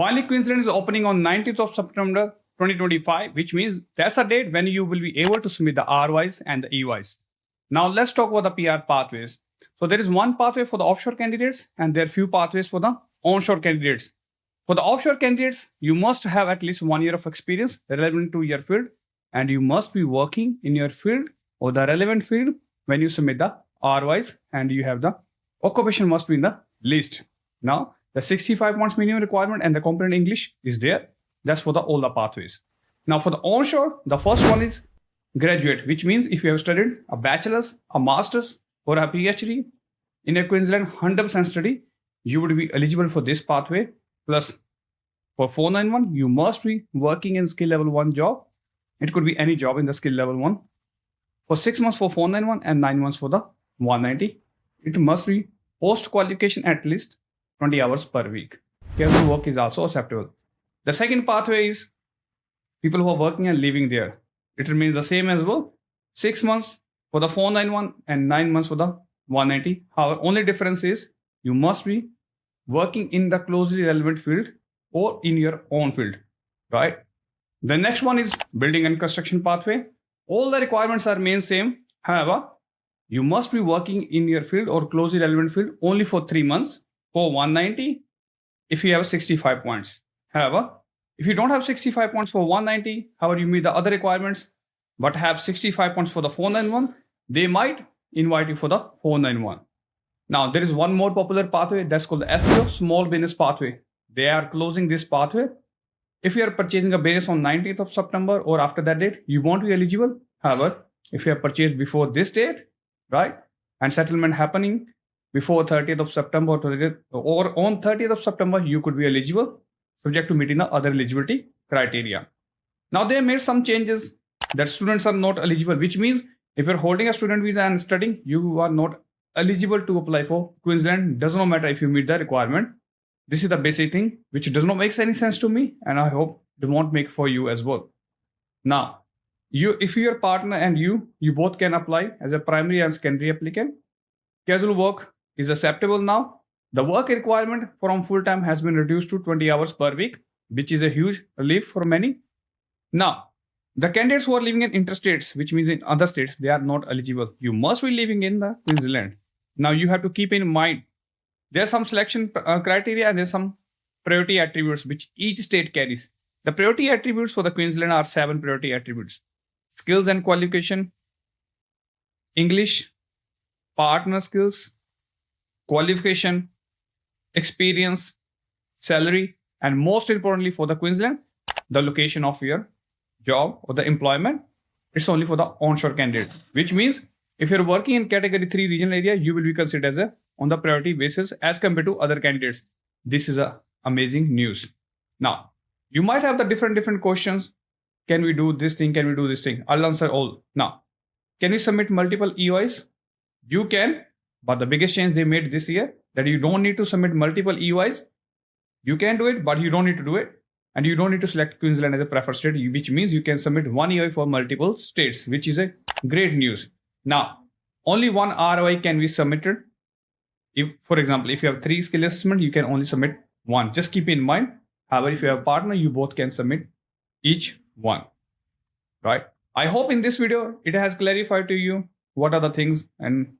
Finally, Queensland is opening on 19th of September 2025, which means that's a date when you will be able to submit the RYs and the EYs. Now let's talk about the PR pathways. So there is one pathway for the offshore candidates and there are few pathways for the onshore candidates. For the offshore candidates, you must have at least 1 year of experience relevant to your field and you must be working in your field or the relevant field when you submit the RYs and you have the occupation must be in the list. Now, the 65 points minimum requirement and the component English is there. That's for all the pathways. Now, for the onshore, the first one is graduate, which means if you have studied a bachelor's, a master's, or a PhD in a Queensland 100% study, you would be eligible for this pathway. Plus, for 491, you must be working in skill level 1 job. It could be any job in the skill level 1. For 6 months for 491 and 9 months for the 190, it must be post qualification at least 20 hours per week. Casual work is also acceptable. The second pathway is people who are working and living there. It remains the same as well. 6 months for the 491 and 9 months for the 190. However, only difference is you must be working in the closely relevant field or in your own field, right? The next one is building and construction pathway. All the requirements are remain same. However, you must be working in your field or closely relevant field only for 3 months for 190 if you have 65 points. However, if you don't have 65 points for 190, however, you meet the other requirements, but have 65 points for the 491, they might invite you for the 491. Now, there is one more popular pathway that's called the SBO, Small Business Pathway. They are closing this pathway. If you are purchasing a business on 19th of September or after that date, you won't be eligible. However, if you have purchased before this date, right, and settlement happening before 30th of September or on 30th of September, you could be eligible, subject to meeting the other eligibility criteria. Now, they made some changes that students are not eligible, which means if you're holding a student visa and studying, you are not eligible to apply for Queensland. Does not matter if you meet the requirement. This is the basic thing, which does not make any sense to me, and I hope it won't make for you as well. Now, if your partner and you both can apply as a primary and secondary applicant. Casual work is acceptable now. The work requirement from full-time has been reduced to 20 hours per week, which is a huge relief for many. Now, the candidates who are living in interstates, which means in other states, they are not eligible. You must be living in the Queensland. Now, you have to keep in mind, there are some selection criteria and there are some priority attributes which each state carries. The priority attributes for the Queensland are 7 priority attributes. Skills and qualification, English, partner skills, qualification, experience, salary, and most importantly for the Queensland, the location of your job or the employment. It's only for the onshore candidate, which means if you're working in category 3 regional area, you will be considered as on the priority basis as compared to other candidates. This is amazing news. Now, you might have the different questions. Can we do this thing? Can we do this thing? I'll answer all. Now, can we submit multiple EOIs? You can, but the biggest change they made this year that you don't need to submit multiple EOIs. You can do it, but you don't need to do it. And you don't need to select Queensland as a preferred state, which means you can submit one EOI for multiple states, which is a great news. Now, only one ROI can be submitted. If, for example, if you have 3 skill assessment, you can only submit one. Just keep in mind, however, if you have a partner, you both can submit each one, right? I hope in this video, it has clarified to you what are the things and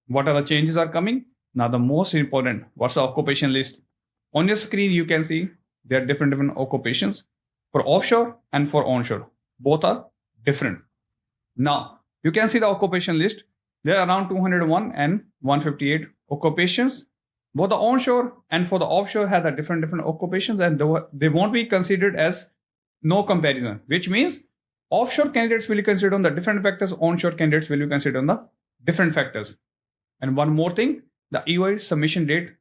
what are the changes are coming. Now, the most important, what's the occupation list? On your screen, you can see there are different occupations for offshore and for onshore. Both are different. Now, you can see the occupation list. There are around 201 and 158 occupations. Both the onshore and for the offshore have the different occupations and they won't be considered as no comparison, which means offshore candidates will be considered on the different factors, onshore candidates will be considered on the different factors. And one more thing, the EOI submission date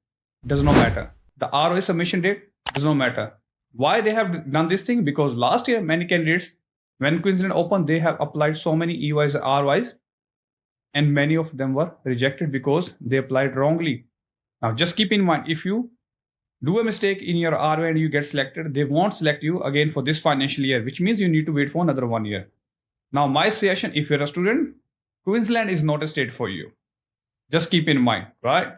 does not matter. The ROI submission date does not matter. Why they have done this thing? Because last year, many candidates, when Queensland opened, they have applied so many EOIs and ROIs, and many of them were rejected because they applied wrongly. Now, just keep in mind, if you do a mistake in your ROI and you get selected, they won't select you again for this financial year, which means you need to wait for another 1 year. Now, my suggestion, if you're a student, Queensland is not a state for you. Just keep in mind, right?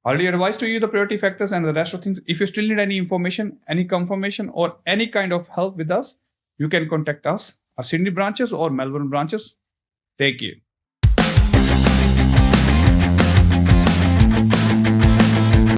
Already advised to you the priority factors and the rest of things. If you still need any information, any confirmation, or any kind of help with us, you can contact us, our Sydney branches or Melbourne branches. Take care.